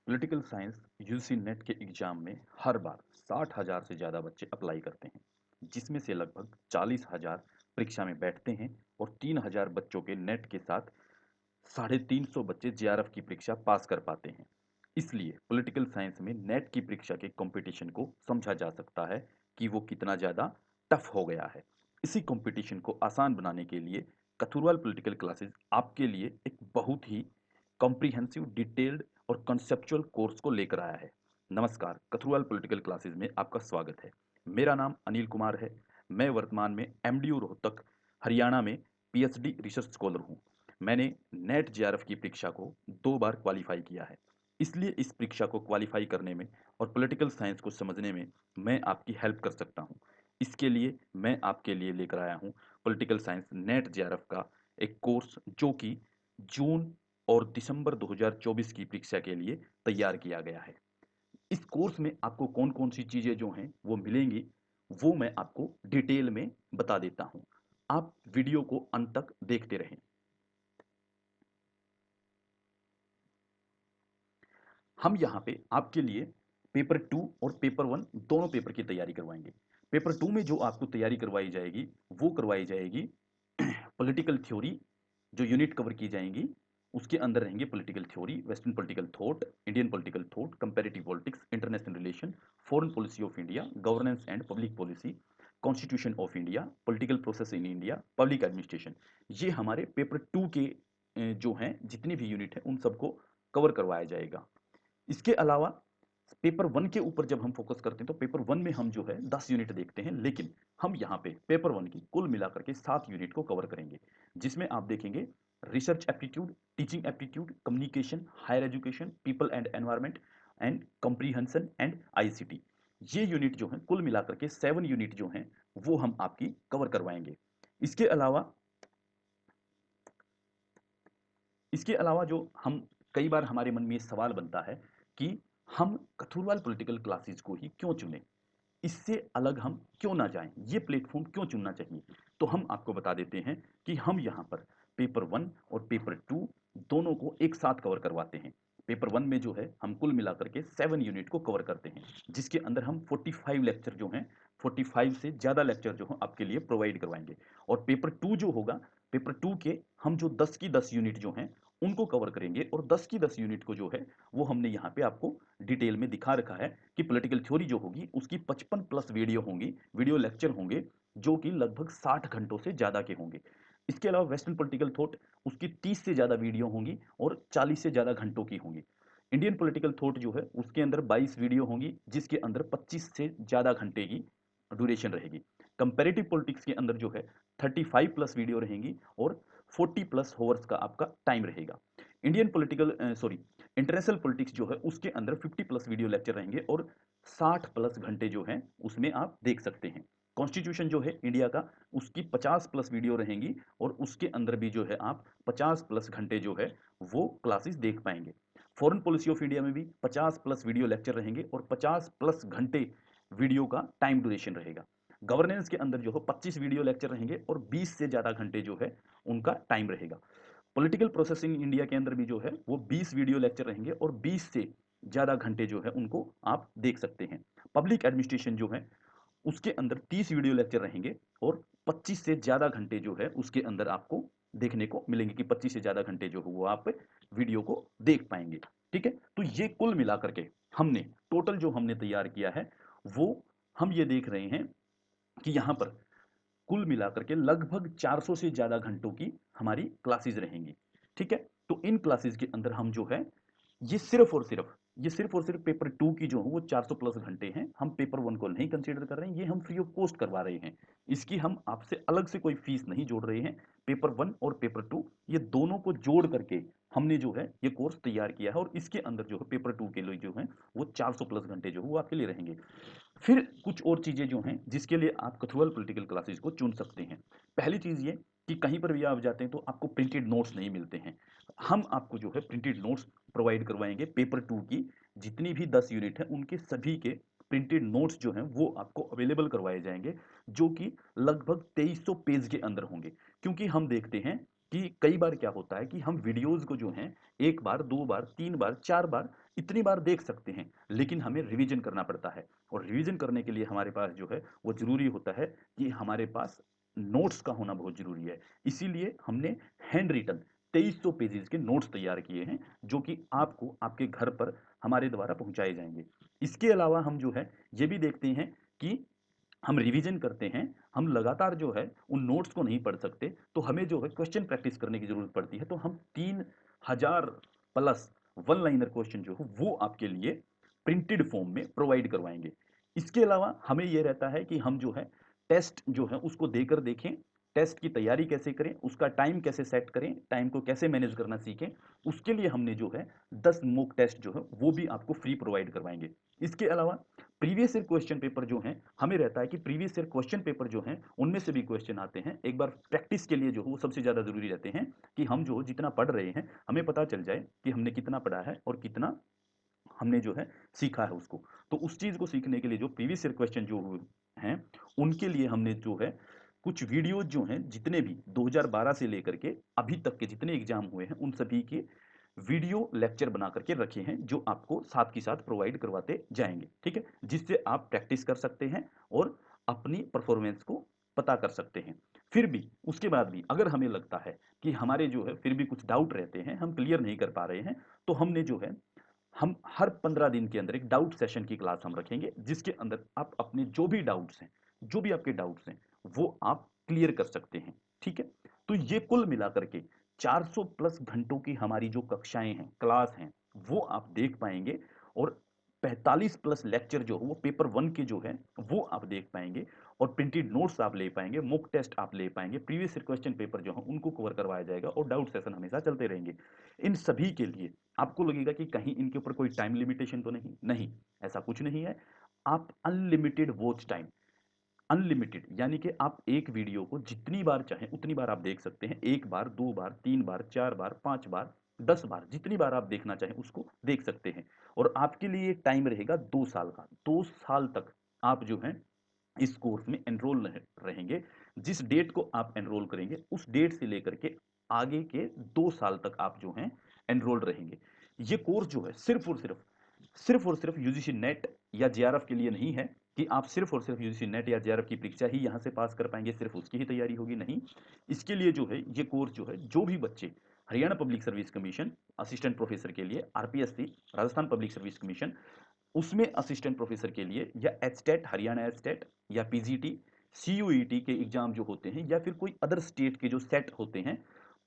Political science UG net के exam में हर बार 60,000 से ज़्यादा बच्चे अप्लाई करते हैं, जिसमें से लगभग 40,000 परीक्षा में बैठते हैं और 3,000 बच्चों के नेट के साथ 350 बच्चे जेआरएफ की परीक्षा पास कर पाते हैं। इसलिए पॉलिटिकल साइंस में नेट की परीक्षा के कंपटीशन को समझा जा सकता है कि वो कितना ज़्यादा टफ हो गया है। इसी कंपटीशन को आसान बनाने के लिए कथुरवाल पॉलिटिकल क्लासेस आपके लिए एक बहुत ही कॉम्प्रिहेंसिव, डिटेल्ड और कंसेप्चुअल कोर्स को लेकर आया है। नमस्कार, कथुरवाल पॉलिटिकल क्लासेस में आपका स्वागत है। मेरा नाम अनिल कुमार है। मैं वर्तमान में एमडीयू रोहतक, हरियाणा में पीएचडी रिसर्च स्कॉलर हूँ। मैंने नेट जेआरएफ की परीक्षा को 2 बार क्वालिफाई किया है। इसलिए इस परीक्षा को क्वालिफाई करने में और पॉलिटिकल साइंस को समझने में मैं आपकी हेल्प कर सकता हूँ। इसके लिए मैं आपके लिए लेकर आया हूँ पॉलिटिकल साइंस नेट जेआरएफ का एक कोर्स, जो कि जून और दिसंबर 2024 की परीक्षा के लिए तैयार किया गया है। इस कोर्स में आपको कौन-कौन सी चीज़ें जो हैं वो मिलेंगी, वो मैं आपको डिटेल में बता देता हूँ। आप वीडियो को अंत तक देखते रहें। हम यहाँ पे आपके लिए पेपर 2 और पेपर 1 दोनों पेपर की तैयारी करवाएंगे। पेपर 2 में जो आपको तैयारी करवाई जाएगी, वो करवाई जाएगी पॉलिटिकल थ्योरी। जो यूनिट कवर की जाएंगी, उसके अंदर रहेंगे political theory, western political thought, Indian political thought, comparative politics, international relation, foreign policy of India, governance and public policy, constitution of India, political process in India, public administration. ये हमारे paper 2 के जो हैं जितने भी यूनिट हैं उन सबको कवर करवाया जाएगा। इसके अलावा पेपर 1 के ऊपर जब हम फोकस करते हैं तो पेपर 1 में हम जो है 10 यूनिट देखते हैं, लेकिन हम यहाँ पे पेपर 1 की कुल मिलाकर के 7 यूनिट को कवर करेंगे, जिसमें आप देखेंगे research aptitude, teaching aptitude, communication, higher education, people and environment and comprehension and ICT. ये यूनिट जो है कुल मिलाकर के 7 यूनिट जो हैं वो हम आपकी कवर करवाएंगे। इसके अलावा इसके अलावा जो हम कई बार हमारे मन में ये सवाल बनता है कि हम कथुरवाल पॉलिटिकल क्लासेस को ही क्यों चुने, इससे अलग हम क्यों ना जाएं, ये प्लेटफॉर्म क्यों चुनना चाहिए। तो हम आपको बता देते हैं कि हम यहाँ पर पेपर 1 और पेपर 2 दोनों को एक साथ कवर करवाते हैं। पेपर 1 में जो है हम कुल मिलाकर के 7 यूनिट को कवर करते हैं, जिसके अंदर हम 45 लेक्चर जो हैं, 45 से ज़्यादा लेक्चर जो हैं आपके लिए प्रोवाइड करवाएंगे। और पेपर 2 जो होगा, पेपर 2 के हम जो 10 की 10 यूनिट जो हैं उनको कवर करेंगे, और 10 की 10 यूनिट को जो है वो हमने यहाँ पे आपको डिटेल में दिखा रखा है कि पॉलिटिकल थ्योरी जो होगी उसकी 55 प्लस वीडियो होंगी, वीडियो लेक्चर होंगे, जो कि लगभग 60 घंटों से ज़्यादा के होंगे। इसके अलावा वेस्टर्न पॉलिटिकल थॉट, उसकी 30 से ज़्यादा वीडियो होंगी और 40 से ज़्यादा घंटों की होंगी। इंडियन पॉलिटिकल थॉट जो है उसके अंदर 22 वीडियो होंगी, जिसके अंदर 25 से ज़्यादा घंटे की ड्यूरेशन रहेगी। कंपैरेटिव पॉलिटिक्स के अंदर जो है 35 प्लस वीडियो रहेंगी और 40 प्लस होवर्स का आपका टाइम रहेगा। Indian political sorry international politics जो है उसके अंदर 50 प्लस वीडियो लेक्चर रहेंगे और 60 प्लस घंटे जो हैं उसमें आप देख सकते हैं। कॉन्स्टिट्यूशन जो है इंडिया का, उसकी 50 प्लस वीडियो रहेंगी और उसके अंदर भी जो है आप 50 प्लस घंटे जो है वो क्लासेस देख पाएंगे। फॉरेन पॉलिसी ऑफ इंडिया में भी 50 प्लस वीडियो लेक्चर रहेंगे और 50 प्लस घंटे वीडियो का टाइम ड्यूरेशन रहेगा। गवर्नेंस के अंदर जो है 25 वीडियो लेक्चर रहेंगे और 20 से ज़्यादा घंटे जो है उनका टाइम रहेगा। पॉलिटिकल प्रोसेसिंग इंडिया के अंदर भी जो है वो 20 वीडियो लेक्चर रहेंगे और 20 से ज़्यादा घंटे जो है उनको आप देख सकते हैं। पब्लिक एडमिनिस्ट्रेशन जो है उसके अंदर 30 वीडियो लेक्चर रहेंगे और 25 से ज़्यादा घंटे जो है उसके अंदर आपको देखने को मिलेंगे कि 25 से ज़्यादा घंटे जो है वो आप वीडियो को देख पाएंगे। ठीक है, तो ये कुल मिलाकर के हमने टोटल जो हमने तैयार किया है वो हम ये देख रहे हैं कि यहाँ पर कुल मिलाकर के लगभग 400 से ज़्यादा घंटों की हमारी क्लासेस रहेंगी। ठीक है, तो इन क्लासेस के अंदर हम जो है ये सिर्फ और सिर्फ पेपर 2 की जो है वो 400 प्लस घंटे हैं। हम पेपर 1 को नहीं कंसीडर कर रहे हैं, ये हम फ्री ऑफ कॉस्ट करवा रहे हैं। इसकी हम आपसे अलग से कोई फीस नहीं जोड़ रहे हैं। पेपर 1 और पेपर 2 ये दोनों को जोड़ करके हमने जो है ये कोर्स तैयार किया है, और इसके अंदर जो है पेपर 2 के लिए जो है वो 400 प्लस घंटे जो है वो आपके लिए रहेंगे। फिर कुछ और चीज़ें जो हैं जिसके लिए आप कथुअल पॉलिटिकल क्लासेस को चुन सकते हैं। पहली चीज़ ये कि कहीं पर भी आप जाते हैं तो आपको प्रिंटेड नोट्स नहीं मिलते हैं। हम आपको जो है प्रिंटेड नोट्स प्रोवाइड करवाएंगे। पेपर 2 की जितनी भी 10 यूनिट हैं उनके सभी के प्रिंटेड नोट्स जो हैं वो आपको अवेलेबल करवाए जाएंगे, जो कि लगभग 2300 पेज के अंदर होंगे। क्योंकि हम देखते हैं कि कई बार क्या होता है कि हम वीडियोज़ को जो हैं 1 बार, 2 बार, 3 बार, 4 बार इतनी बार देख सकते हैं, लेकिन हमें रिवीजन करना पड़ता है और रिवीजन करने के लिए हमारे पास जो है वो ज़रूरी होता है कि हमारे पास नोट्स का होना बहुत ज़रूरी है। इसीलिए हमने हैंड रिटन 2300 पेजेज़ के नोट्स तैयार किए हैं, जो कि आपको आपके घर पर हमारे द्वारा पहुँचाए जाएँगे। इसके अलावा हम जो है ये भी देखते हैं कि हम रिवीजन करते हैं, हम लगातार जो है उन नोट्स को नहीं पढ़ सकते, तो हमें जो है क्वेश्चन प्रैक्टिस करने की ज़रूरत पड़ती है। तो हम 3000 प्लस वन लाइनर क्वेश्चन जो है वो आपके लिए प्रिंटेड फॉर्म में प्रोवाइड करवाएँगे। इसके अलावा हमें ये रहता है कि हम जो है टेस्ट जो है उसको देकर देखें, टेस्ट की तैयारी कैसे करें, उसका टाइम कैसे सेट करें, टाइम को कैसे मैनेज करना सीखें, उसके लिए हमने जो है 10 मॉक टेस्ट जो है वो भी आपको फ्री प्रोवाइड करवाएँगे। इसके अलावा प्रीवियस ईयर क्वेश्चन पेपर जो हैं, हमें रहता है कि प्रीवियस ईयर क्वेश्चन पेपर जो हैं, उनमें से भी क्वेश्चन आते हैं। एक बार प्रैक्टिस के लिए जो है वो सबसे ज़्यादा ज़रूरी रहते हैं कि हम जो जितना पढ़ रहे हैं, हमें पता चल जाए कि हमने कितना पढ़ा है और कितना हमने जो है सीखा है उसको। तो उस चीज़ को सीखने के लिए जो प्रीवियस ईयर क्वेश्चन जो हैं, उनके लिए हमने जो है कुछ वीडियोज़ जो हैं, जितने भी 2012 से लेकर के अभी तक के जितने एग्ज़ाम हुए हैं, उन सभी के वीडियो लेक्चर बना करके रखे हैं, जो आपको साथ के साथ प्रोवाइड करवाते जाएँगे, ठीक है? जिससे आप प्रैक्टिस कर सकते हैं और अपनी परफ़ॉर्मेंस को पता कर सकते हैं। फिर भी, उसके बाद भी अगर हमें लगता है कि हमारे जो है फिर भी कुछ डाउट रहते हैं, हम क्लियर नहीं कर पा रहे हैं, तो हमने जो है हम हर 15 दिन के अंदर एक डाउट सेशन की क्लास हम रखेंगे, जिसके अंदर आप अपने जो भी डाउट्स हैं, जो भी आपके डाउट्स हैं, वो आप क्लियर कर सकते हैं, ठीक है? तो ये कुल मिलाकर के 400 प्लस घंटों की हमारी जो कक्षाएं हैं, क्लास हैं, वो आप देख पाएंगे और 45 प्लस लेक्चर जो वो पेपर वन के जो है वो आप देख पाएंगे और प्रिंटेड नोट्स आप ले पाएंगे, मॉक टेस्ट आप ले पाएंगे, प्रीवियस क्वेश्चन पेपर जो है उनको कवर करवाया जाएगा और डाउट सेशन हमेशा चलते रहेंगे। इन सभी के लिए आपको लगेगा कि कहीं इनके ऊपर कोई टाइम लिमिटेशन तो नहीं, नहीं, ऐसा कुछ नहीं है। आप अनलिमिटेड वॉच टाइम, अनलिमिटेड यानी कि आप एक वीडियो को जितनी बार चाहें उतनी बार आप देख सकते हैं। 1 बार, 2 बार, 3 बार, 4 बार, 5 बार, 10 बार, जितनी बार आप देखना चाहें उसको देख सकते हैं और आपके लिए टाइम रहेगा 2 साल का। 2 साल तक आप जो हैं इस कोर्स में एनरोल रहेंगे। जिस डेट को आप एनरोल करेंगे उस डेट से लेकर के आगे के 2 साल तक आप जो हैं एनरोल रहेंगे। ये कोर्स जो है सिर्फ और सिर्फ यूजीसी नेट या जेआरएफ के लिए नहीं है कि आप सिर्फ और सिर्फ यूजीसी नेट या जेआरएफ की परीक्षा ही यहाँ से पास कर पाएंगे, सिर्फ उसकी ही तैयारी होगी, नहीं। इसके लिए जो है ये कोर्स जो है जो भी बच्चे Haryana public service commission assistant professor के लिए, RPSC Rajasthan public service commission उसमें असिस्टेंट प्रोफेसर के लिए, या एचटेट हरियाणा एचटेट या पीजीटी सीयूईटी के एग्जाम जो होते हैं, या फिर कोई अदर स्टेट के जो सेट होते हैं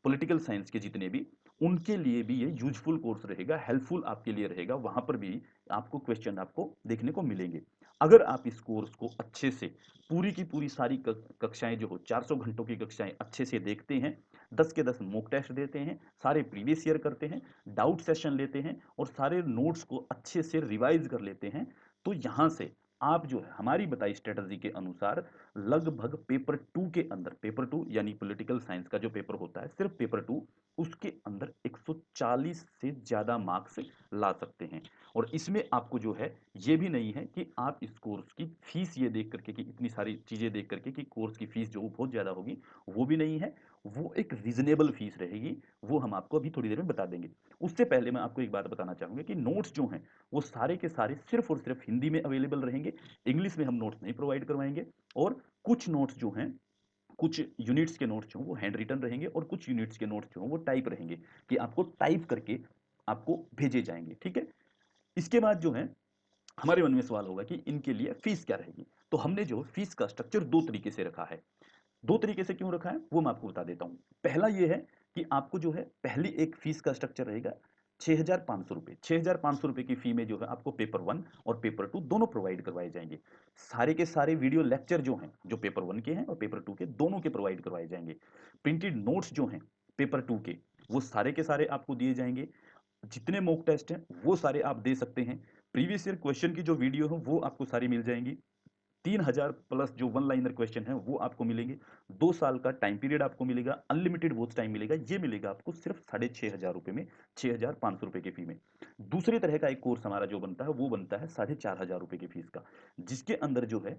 पॉलिटिकल साइंस के जितने भी, उनके लिए भी ये यूजफुल कोर्स रहेगा, हेल्पफुल आपके लिए रहेगा। वहां पर भी आपको क्वेश्चन आपको देखने को मिलेंगे। अगर आप इस कोर्स को अच्छे से पूरी की पूरी सारी कक्षाएं जो हो 400 घंटों की कक्षाएं अच्छे से देखते हैं, 10 के 10 मॉक टेस्ट देते हैं, सारे प्रीवियस ईयर करते हैं, डाउट सेशन लेते हैं और सारे नोट्स को अच्छे से रिवाइज कर लेते हैं, तो यहाँ से आप जो है हमारी बताई स्ट्रेटजी के अनुसार लगभग पेपर टू के अंदर, पेपर टू यानी पॉलिटिकल साइंस का जो पेपर होता है सिर्फ पेपर टू, उसके अंदर 140 से ज्यादा मार्क्स ला सकते हैं। और इसमें आपको जो है ये भी नहीं है कि आप इस कोर्स की फीस ये देख करके कि इतनी सारी चीजें देख करके कि कोर्स की फीस जो बहुत ज्यादा होगी, वो भी नहीं है। वो एक रीजनेबल फीस रहेगी, वो हम आपको अभी थोड़ी देर में बता देंगे। उससे पहले मैं आपको एक बात बताना चाहूंगा कि नोट्स जो हैं वो सारे के सारे सिर्फ और सिर्फ हिंदी में अवेलेबल रहेंगे, इंग्लिश में हम नोट्स नहीं प्रोवाइड करवाएंगे। और कुछ नोट्स जो हैं, कुछ यूनिट्स के नोट्स जो हैं वो हैंड रिटन रहेंगे और कुछ यूनिट्स के नोट्स जो हैं वो टाइप रहेंगे कि आपको टाइप करके आपको भेजे जाएंगे, ठीक है। इसके बाद जो है हमारे मन में सवाल होगा कि इनके लिए फीस क्या रहेगी। तो हमने जो फीस का स्ट्रक्चर दो तरीके से रखा है। दो तरीके से क्यों रखा है वो मैं आपको बता देता हूं। पहला ये है कि आपको जो है पहली एक फीस का स्ट्रक्चर रहेगा 6,500 रुपये। 6,500 रुपये की फी में जो है आपको पेपर वन और पेपर टू दोनों प्रोवाइड करवाए जाएंगे। सारे के सारे वीडियो लेक्चर जो हैं जो पेपर वन के हैं और पेपर टू के दोनों के प्रोवाइड करवाए जाएंगे। प्रिंटेड नोट्स जो हैं पेपर टू के वो सारे के सारे आपको दिए जाएंगे। जितने मॉक टेस्ट हैं वो सारे आप दे सकते हैं। प्रीवियस ईयर क्वेश्चन की जो वीडियो है वो आपको सारी मिल जाएंगी। 3000 प्लस जो वन लाइनर क्वेश्चन है वो आपको मिलेंगे। 2 साल का टाइम पीरियड आपको मिलेगा, अनलिमिटेड वॉच टाइम मिलेगा। ये मिलेगा आपको सिर्फ 6,500 रुपये में, 6,500 रुपये की फी में। दूसरे तरह का एक कोर्स हमारा जो बनता है वो बनता है 4,500 रुपये की फीस का, जिसके अंदर जो है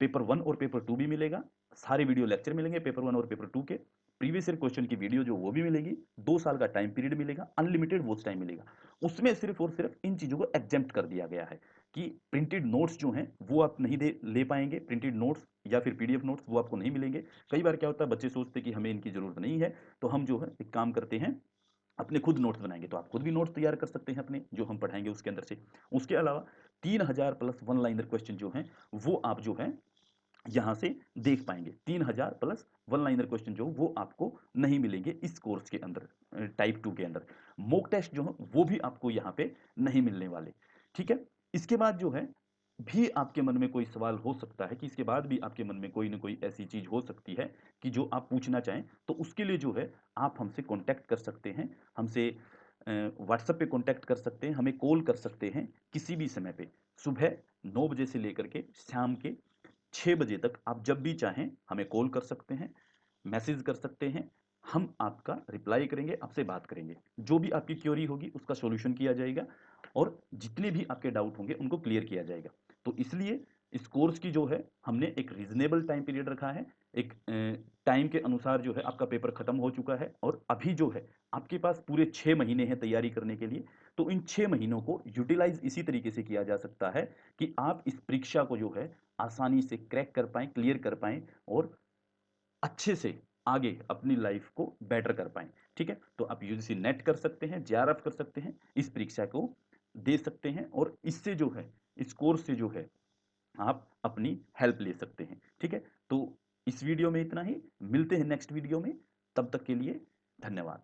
पेपर वन और पेपर टू भी मिलेगा, सारे वीडियो लेक्चर मिलेंगे पेपर वन और पेपर टू के, प्रीवियस ईयर क्वेश्चन की वीडियो जो वो भी मिलेगी, 2 साल का टाइम पीरियड मिलेगा, अनलिमिटेड वॉच टाइम मिलेगा। उसमें सिर्फ और सिर्फ इन चीज़ों को एग्जेम्प्ट कर दिया गया है कि प्रिंटेड नोट्स जो हैं वो आप नहीं दे ले पाएंगे, प्रिंटेड नोट्स या फिर पीडीएफ नोट्स वो आपको नहीं मिलेंगे। कई बार क्या होता है, बच्चे सोचते हैं कि हमें इनकी ज़रूरत नहीं है, तो हम जो है एक काम करते हैं, अपने खुद नोट्स बनाएंगे। तो आप खुद भी नोट्स तैयार कर सकते हैं अपने, जो हम पढ़ाएंगे उसके अंदर से। उसके अलावा 3000 प्लस वन लाइनर क्वेश्चन जो हैं वो आप जो है यहाँ से देख पाएंगे। 3000 प्लस वन लाइनर क्वेश्चन जो वो आपको नहीं मिलेंगे इस कोर्स के अंदर, टाइप 2 के अंदर। मॉक टेस्ट जो है वो भी आपको यहाँ पे नहीं मिलने वाले। ठीक है, इसके बाद जो है भी आपके मन में कोई सवाल हो सकता है, कि इसके बाद भी आपके मन में कोई ना कोई ऐसी चीज हो सकती है कि जो आप पूछना चाहें, तो उसके लिए जो है आप हमसे कांटेक्ट कर सकते हैं, हमसे व्हाट्सएप पे कांटेक्ट कर सकते हैं, हमें कॉल कर सकते हैं किसी भी समय पे। सुबह 9 बजे से लेकर के शाम के 6 बजे तक आप जब भी चाहें हमें कॉल कर सकते हैं, मैसेज कर सकते हैं। हम आपका रिप्लाई करेंगे, आपसे बात करेंगे, जो भी आपकी क्वेरी होगी उसका सॉल्यूशन किया जाएगा, और जितने भी आपके डाउट होंगे उनको क्लियर किया जाएगा। तो इसलिए इस कोर्स की जो है हमने एक रीजनेबल टाइम पीरियड रखा है। एक टाइम के अनुसार जो है आपका पेपर खत्म हो चुका है, और अभी जो है आपके पास पूरे 6 महीने हैं तैयारी करने के लिए। तो इन 6 महीनों को यूटिलाइज इसी तरीके से किया जा सकता है कि आप इस परीक्षा को जो है आसानी से क्रैक कर पाएँ, क्लियर कर पाएँ, और अच्छे से आगे अपनी लाइफ को बेटर कर पाएँ। ठीक है? तो आप यूजीसी नेट कर सकते हैं, जेआरएफ कर सकते हैं, इस परीक्षा को दे सकते हैं, और इससे जो है, इस कोर्स से जो है आप अपनी हेल्प ले सकते हैं। ठीक है? तो इस वीडियो में इतना ही, मिलते हैं नेक्स्ट वीडियो में, तब तक के लिए धन्यवाद।